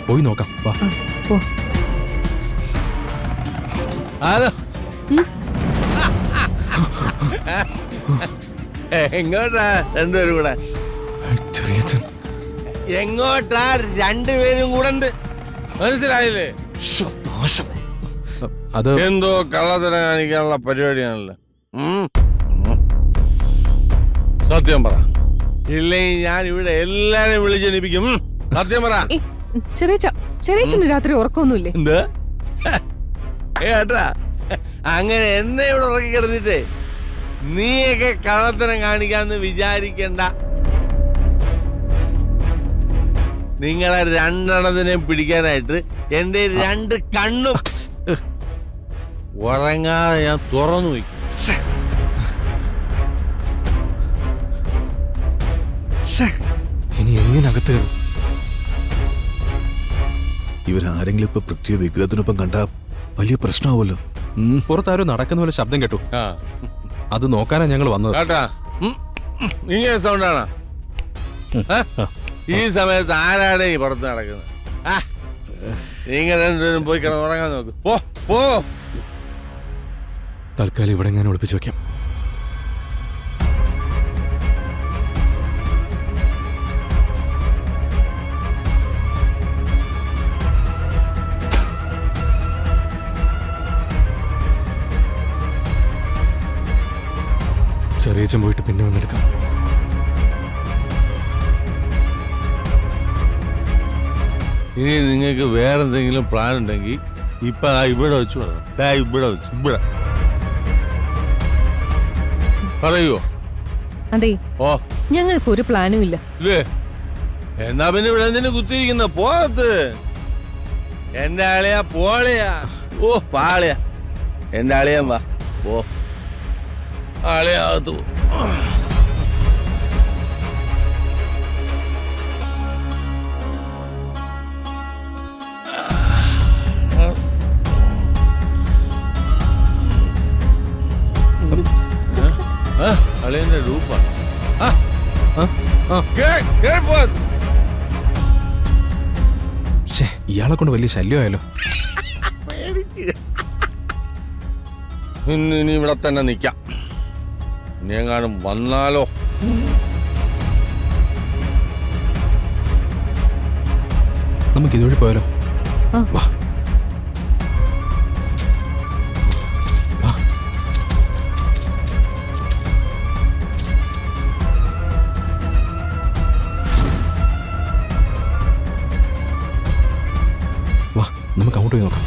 പോയി നോക്കാം. വാ. പോ. ഹലോ, എങ്ങോട്ടാ രണ്ടുപേരും കൂടെ? ചെറിയച്ഛൻ. എങ്ങോട്ടാ രണ്ടുപേരും കൂടെ? മനസ്സിലായില്ലേ? അത് എന്തോ കള്ളത്തരം കാണിക്കാനുള്ള പരിപാടിയാണല്ലോ. സത്യം പറ, ഇല്ലെങ്കിൽ ഞാൻ ഇവിടെ എല്ലാരെയും വിളിച്ചെണിപ്പിക്കും. സത്യം പറ. ചെറിയച്ഛന് രാത്രി ഉറക്കമൊന്നുമില്ലേ? എന്താ ഏട്ടാ, അങ്ങനെ എന്നെ ഇവിടെ ഉറക്കി കിടന്നിട്ടേ നീയൊക്കെ കള്ളത്തരം കാണിക്കാന്ന് വിചാരിക്കണ്ട. നിങ്ങളെ രണ്ടെണ്ണത്തിനെയും പിടിക്കാനായിട്ട് എന്റെ രണ്ട് കണ്ണും ഉറങ്ങാതെ ഞാൻ തുറന്നു വയ്ക്കും. ഇനി എങ്ങനെ അകത്ത് കയറും? ഇവരാരെങ്കിലും ഇപ്പൊ പൃഥ്വി വിഗ്രഹത്തിനൊപ്പം കണ്ട വലിയ പ്രശ്നമാവല്ലോ. പുറത്താരോ നടക്കുന്ന പോലെ ശബ്ദം കേട്ടു. അത് നോക്കാനാ ഞങ്ങൾ വന്നത്. കേട്ടാ, ഇങ്ങനെ സൗണ്ടാണ്. ഈ സമയത്ത് ആരാടെ ഈ പുറത്ത് നടക്കുന്നത്? നിങ്ങൾ രണ്ടുപേരും പോയി കിടന്ന് ഉറങ്ങാൻ നോക്ക്. പോ പോ. തൽക്കാലം ഇവിടെ എങ്ങനെ ഒളിപ്പിച്ചു വെക്കാം. ചെറിയച്ഛൻ പോയിട്ട് പിന്നെ വന്നെടുക്കാം. ഇനി നിങ്ങൾക്ക് വേറെന്തെങ്കിലും പ്ലാൻ ഉണ്ടെങ്കിൽ ഇപ്പൊ ഇവിടെ വെച്ച് പറയാം. ഇവിടെ വെച്ച് ഇവിടെ പറയോ? അതെ, ഓ, ഞങ്ങൾക്ക് ഒരു പ്ലാനും ഇല്ല. ഇല്ലേ? എന്നാ പിന്നെ ഇവിടെ എന്തിനു കുത്തിയിരിക്കുന്ന? പോകത്ത്. എന്റെ ആളെയാ പോളയാ. ഓ പാളയാ. എന്റെ ആളെയാ വാ. ഓ ആളെയാകത്തു. അളിയന്റെ രൂപ ഇയാളെ കൊണ്ട് വലിയ ശല്യമായാലോ. ഇനി ഇവിടെ തന്നെ നിക്കാം. ഇനി എങ്ങാനും വന്നാലോ? നമുക്ക് ഇതുവഴി പോയാലോ? വാ. വാ, നമുക്ക് അങ്ങോട്ട് പോയി നോക്കാം.